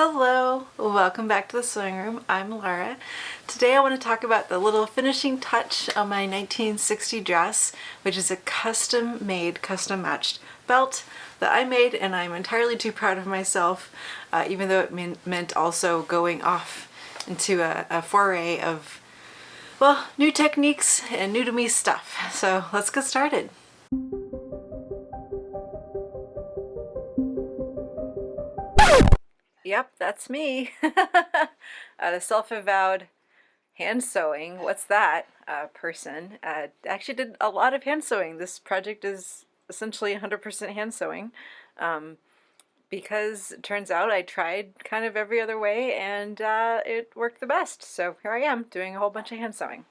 Hello, welcome back to the sewing room. I'm Laura. Today I want to talk about the little finishing touch on my 1960 dress, which is a custom made, custom matched belt that I made, and I'm entirely too proud of myself, even though it meant also going off into a foray of, well, new techniques and new to me stuff. So let's get started. Yep, that's me. The self-avowed hand sewing, what's that, person. Actually did a lot of hand sewing. This project is essentially 100% hand sewing because it turns out I tried kind of every other way and it worked the best. So here I am doing a whole bunch of hand sewing.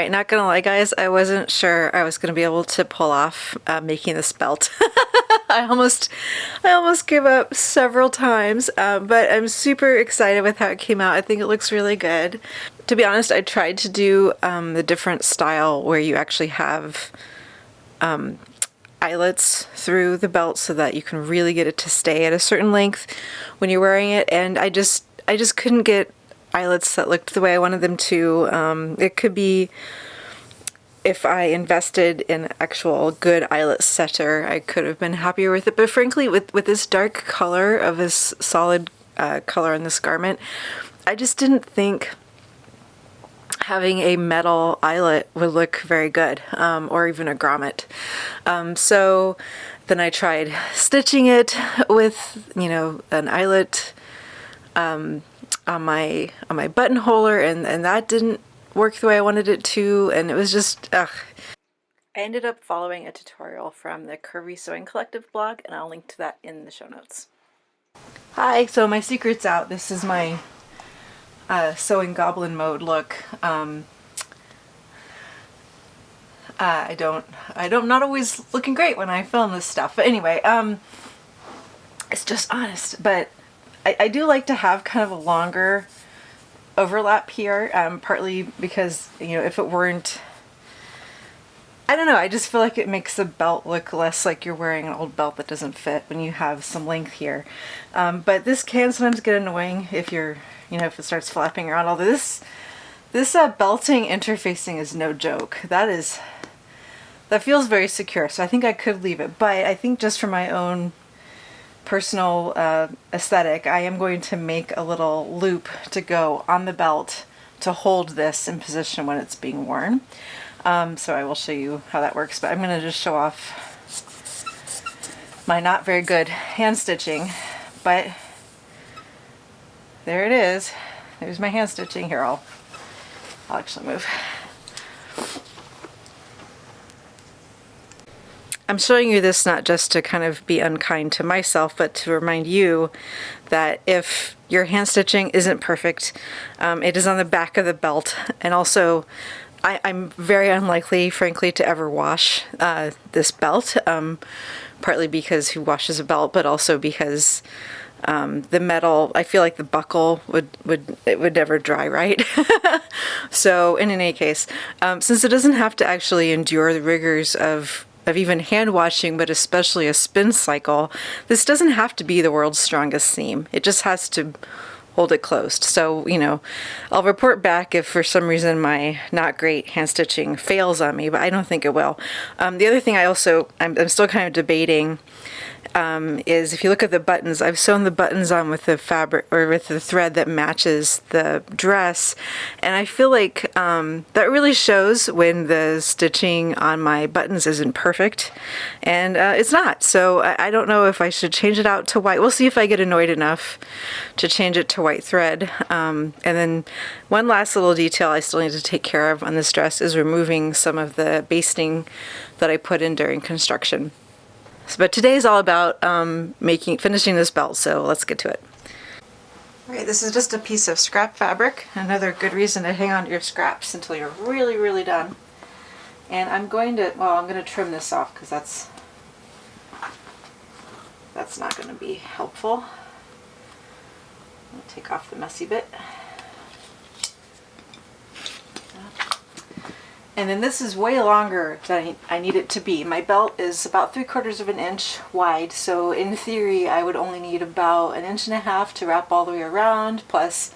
right, not gonna lie guys, I wasn't sure I was gonna be able to pull off making this belt. I almost gave up several times, but I'm super excited with how it came out. I think it looks really good. To be honest, I tried to do the different style where you actually have eyelets through the belt so that you can really get it to stay at a certain length when you're wearing it, and I just couldn't get eyelets that looked the way I wanted them to. It could be if I invested in actual good eyelet setter, I could have been happier with it. But frankly, with this dark color of this solid color in this garment, I just didn't think having a metal eyelet would look very good, or even a grommet. So then I tried stitching it with, you know, an eyelet on my buttonholer, and that didn't work the way I wanted it to, and it was just, ugh. I ended up following a tutorial from the Curvy Sewing Collective blog, and I'll link to that in the show notes. Hi, so my secret's out. This is my sewing goblin mode look. I'm not always looking great when I film this stuff, but anyway, it's just honest. But I do like to have kind of a longer overlap here, partly because, you know, if it weren't, I don't know, I just feel like it makes the belt look less like you're wearing an old belt that doesn't fit when you have some length here. But this can sometimes get annoying if you're, you know, if it starts flapping around. Although this belting interfacing is no joke. That feels very secure, so I think I could leave it. But I think just for my own personal aesthetic, I am going to make a little loop to go on the belt to hold this in position when it's being worn. So I will show you how that works, but I'm going to just show off my not very good hand stitching, but there it is. There's my hand stitching. Here, I'll actually move. I'm showing you this not just to kind of be unkind to myself, but to remind you that if your hand stitching isn't perfect, it is on the back of the belt. And also, I'm very unlikely, frankly, to ever wash this belt, partly because who washes a belt, but also because the metal, I feel like the buckle would never dry right. So in any case, since it doesn't have to actually endure the rigors of even hand washing, but especially a spin cycle, this doesn't have to be the world's strongest seam. It just has to hold it closed. So, you know, I'll report back if for some reason my not great hand stitching fails on me, but I don't think it will. The other thing I'm still kind of debating is if you look at the buttons, I've sewn the buttons on with the fabric or with the thread that matches the dress, and I feel like that really shows when the stitching on my buttons isn't perfect, and it's not. So I don't know if I should change it out to white. We'll see if I get annoyed enough to change it to white thread. And then one last little detail I still need to take care of on this dress is removing some of the basting that I put in during construction. But today's all about finishing this belt, so let's get to it. Alright, this is just a piece of scrap fabric. Another good reason to hang on to your scraps until you're really, really done. And I'm going to trim this off because that's not going to be helpful. I'll take off the messy bit. And then this is way longer than I need it to be. My belt is about 3/4 of an inch wide, so in theory I would only need about 1.5 inches to wrap all the way around, plus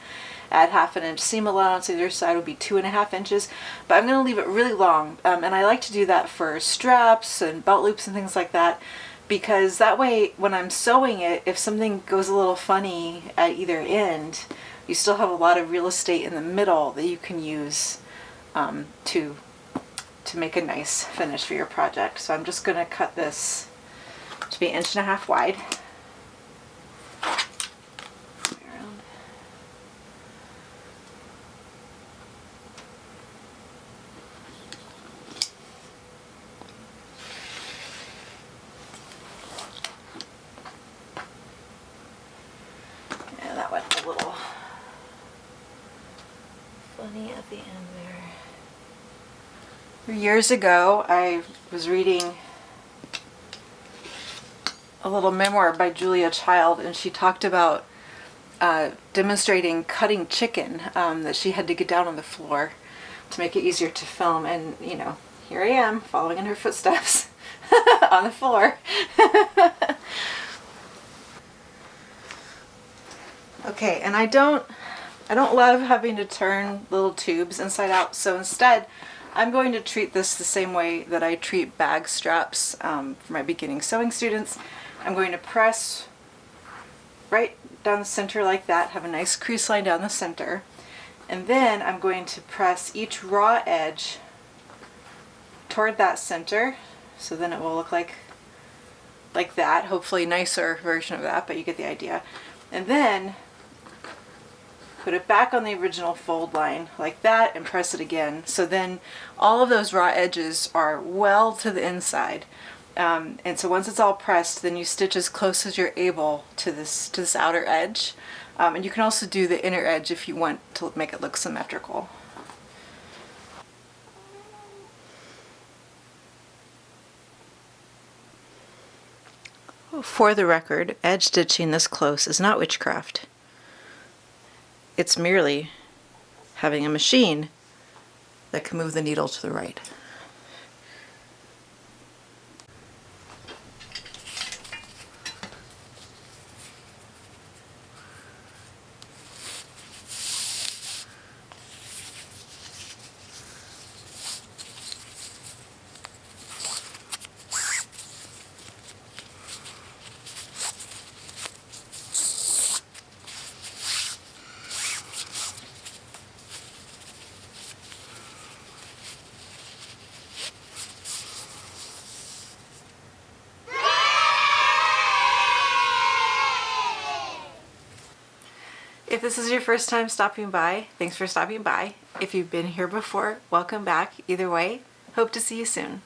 add 1/2 inch seam allowance. Either side would be 2.5 inches, but I'm going to leave it really long, and I like to do that for straps and belt loops and things like that, because that way when I'm sewing it, if something goes a little funny at either end, you still have a lot of real estate in the middle that you can use to make a nice finish for your project. So I'm just going to cut this to be 1.5 inches wide. Yeah, that went a little funny at the end there. Years ago, I was reading a little memoir by Julia Child, and she talked about demonstrating cutting chicken, that she had to get down on the floor to make it easier to film. And, you know, here I am following in her footsteps on the floor. Okay, and I don't love having to turn little tubes inside out, so instead I'm going to treat this the same way that I treat bag straps for my beginning sewing students. I'm going to press right down the center like that, have a nice crease line down the center, and then I'm going to press each raw edge toward that center, so then it will look like that, hopefully a nicer version of that, but you get the idea. And then put it back on the original fold line like that and press it again. So then all of those raw edges are well to the inside. And so once it's all pressed, then you stitch as close as you're able to this outer edge. And you can also do the inner edge if you want to make it look symmetrical. For the record, edge stitching this close is not witchcraft. It's merely having a machine that can move the needle to the right. If this is your first time stopping by, thanks for stopping by. If you've been here before, welcome back. Either way, hope to see you soon.